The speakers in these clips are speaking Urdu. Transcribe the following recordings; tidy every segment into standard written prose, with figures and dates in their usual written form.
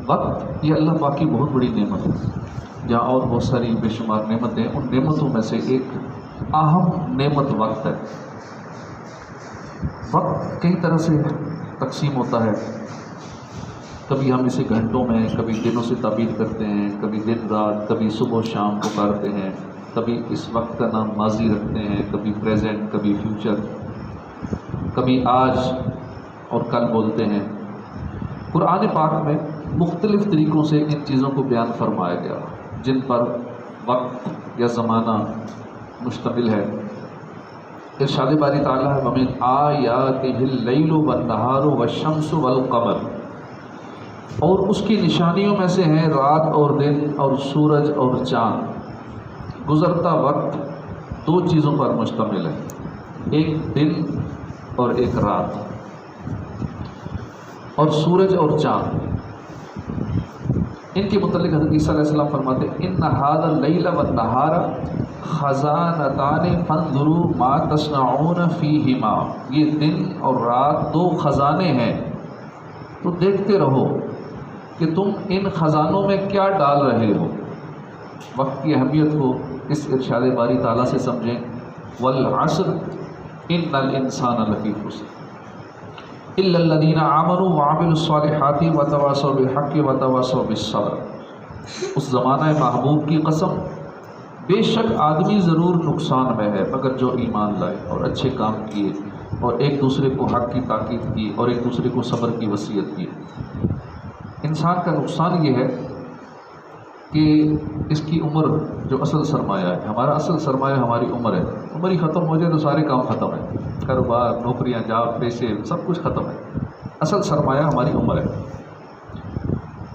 وقت یہ اللہ پاک کی بہت بڑی نعمت ہے، جہاں اور بہت ساری بے شمار نعمتیں، ان نعمتوں میں سے ایک اہم نعمت وقت ہے۔ وقت کئی طرح سے تقسیم ہوتا ہے، کبھی ہم اسے گھنٹوں میں، کبھی دنوں سے تعبیر کرتے ہیں، کبھی دن رات، کبھی صبح و شام پکارتے ہیں، کبھی اس وقت کا نام ماضی رکھتے ہیں، کبھی پریزنٹ، کبھی فیوچر، کبھی آج اور کل بولتے ہیں۔ قرآن پاک میں مختلف طریقوں سے ان چیزوں کو بیان فرمایا گیا جن پر وقت یا زمانہ مشتمل ہے۔ ارشاد باری تعالیٰ ہے وَمِنْ آیَاتِهِ اللَّيْلُ وَالنَّهَارُ وَالشَّمْسُ وَالْقَمَرُ، اور اس کی نشانیوں میں سے ہیں رات اور دن اور سورج اور چاند۔ گزرتا وقت دو چیزوں پر مشتمل ہے، ایک دن اور ایک رات، اور سورج اور چاند۔ ان کے متعلق حضرت عیسیٰ علیہ السلام فرماتے ہیں ان ھذا اللیل والنہار خزانتان فانظروا ما تصنعون فیہما، یہ دن اور رات دو خزانے ہیں، تو دیکھتے رہو کہ تم ان خزانوں میں کیا ڈال رہے ہو۔ وقت کی اہمیت کو اس ارشاد باری تعالیٰ سے سمجھیں، والعصر ان الانسان لفی خسر الا الذین آمنوا وعملوا الصالحات وتواصوا بالحق وتواصوا بالصبر۔ اس زمانہ محبوب کی قسم، بے شک آدمی ضرور نقصان میں ہے مگر جو ایمان لائے اور اچھے کام کیے اور ایک دوسرے کو حق کی تاکید کی اور ایک دوسرے کو صبر کی وصیت کی۔ انسان کا نقصان یہ ہے کہ اس کی عمر جو اصل سرمایہ ہے، ہمارا اصل سرمایہ ہماری عمر ہے، عمر ہی ختم ہو جائے تو سارے کام ختم ہیں، کاروبار، نوکریاں، جاب، پیسے، سب کچھ ختم ہے۔ اصل سرمایہ ہماری عمر ہے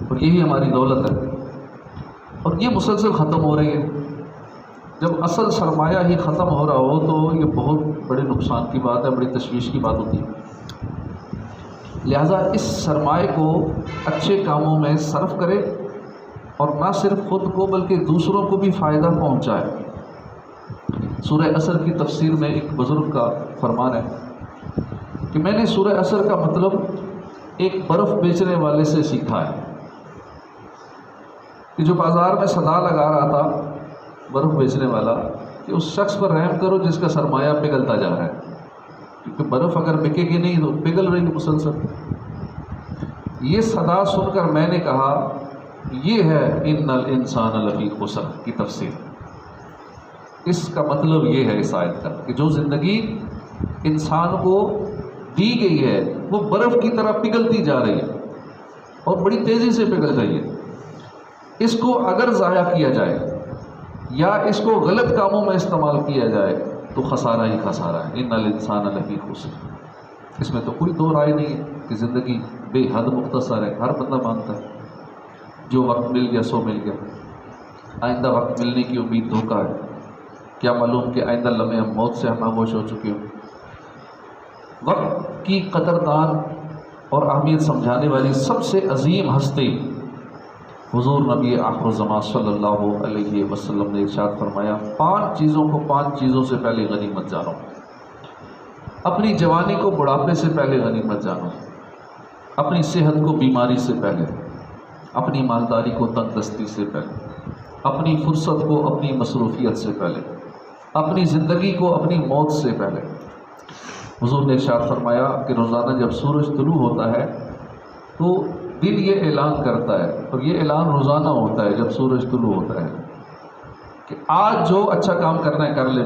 اور یہی ہماری دولت ہے، اور یہ مسلسل ختم ہو رہی ہے۔ جب اصل سرمایہ ہی ختم ہو رہا ہو تو یہ بہت بڑے نقصان کی بات ہے، بڑی تشویش کی بات ہوتی ہے۔ لہٰذا اس سرمایہ کو اچھے کاموں میں صرف کرے اور نہ صرف خود کو بلکہ دوسروں کو بھی فائدہ پہنچائے۔ سورہ عصر کی تفسیر میں ایک بزرگ کا فرمان ہے کہ میں نے سورہ عصر کا مطلب ایک برف بیچنے والے سے سیکھا ہے کہ جو بازار میں صدا لگا رہا تھا، برف بیچنے والا، کہ اس شخص پر رحم کرو جس کا سرمایہ پگھلتا جا رہا ہے، کیونکہ برف اگر بکے گی نہیں تو پگھل رہی گی مسلسل۔ یہ صدا سن کر میں نے کہا یہ ہے ان الانسان لفی خسر کی تفسیر۔ اس کا مطلب یہ ہے اس آیت کا کہ جو زندگی انسان کو دی گئی ہے وہ برف کی طرح پگھلتی جا رہی ہے اور بڑی تیزی سے پگھل رہی ہے۔ اس کو اگر ضائع کیا جائے یا اس کو غلط کاموں میں استعمال کیا جائے تو خسارہ ہی خسارہ ہے۔ ان الانسان لفی خسر، اس میں تو کوئی دو رائے نہیں ہے کہ زندگی بے حد مختصر ہے، ہر بندہ مانتا ہے۔ جو وقت مل گیا سو مل گیا، آئندہ وقت ملنے کی امید دھوکہ ہے، کیا معلوم کہ آئندہ لمحے ہم موت سے ہم آغوش ہو چکے ہوں۔ وقت کی قدردان اور اہمیت سمجھانے والی سب سے عظیم ہستی حضور نبی آخر الزمان صلی اللہ علیہ وسلم نے ارشاد فرمایا، 5 چیزوں کو 5 چیزوں سے پہلے غنیمت جانو۔ اپنی جوانی کو بڑھاپے سے پہلے غنیمت جانو، اپنی صحت کو بیماری سے پہلے، اپنی مالداری کو تنگ دستی سے پہلے، اپنی فرصت کو اپنی مصروفیت سے پہلے، اپنی زندگی کو اپنی موت سے پہلے۔ حضور نے ارشاد فرمایا کہ روزانہ جب سورج طلوع ہوتا ہے تو دن یہ اعلان کرتا ہے، اور یہ اعلان روزانہ ہوتا ہے جب سورج طلوع ہوتا ہے، کہ آج جو اچھا کام کرنا ہے کر لے۔